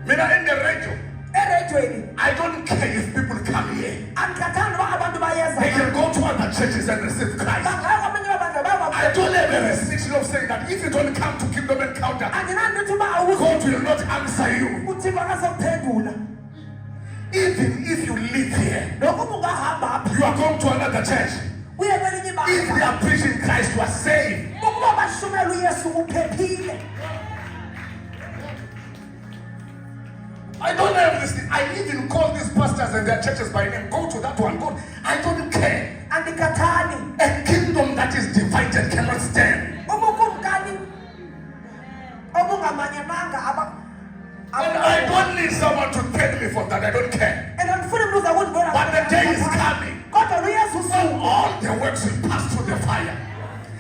Mina in the radio. I don't care if people come here. They can go to other churches and receive Christ. I don't have a restriction of saying that if you don't come to Kingdom Encounter, God will not answer you. Even if you live here, you are going to another church. If they are preaching Christ, you are saved. I don't have this thing. I even call these pastors and their churches by name. Go to that one. Go. I don't care. A kingdom that is divided cannot stand. And I don't need someone to tell me for that. I don't care. But the day is coming. So all the works will pass through the fire.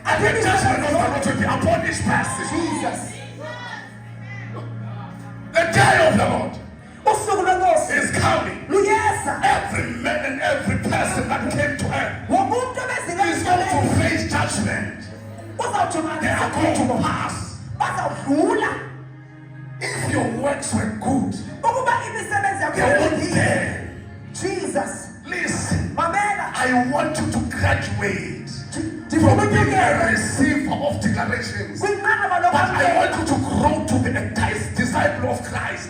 And the judgment of the Lord will be upon this person. Jesus. The day of the Lord is coming. Every man and every person that came to her is going to face judgment. They are going to pass. If your works were good, they won't there. Jesus. Listen, I want you to graduate from being a receiver of declarations. But I want you to grow to be a disciple of Christ.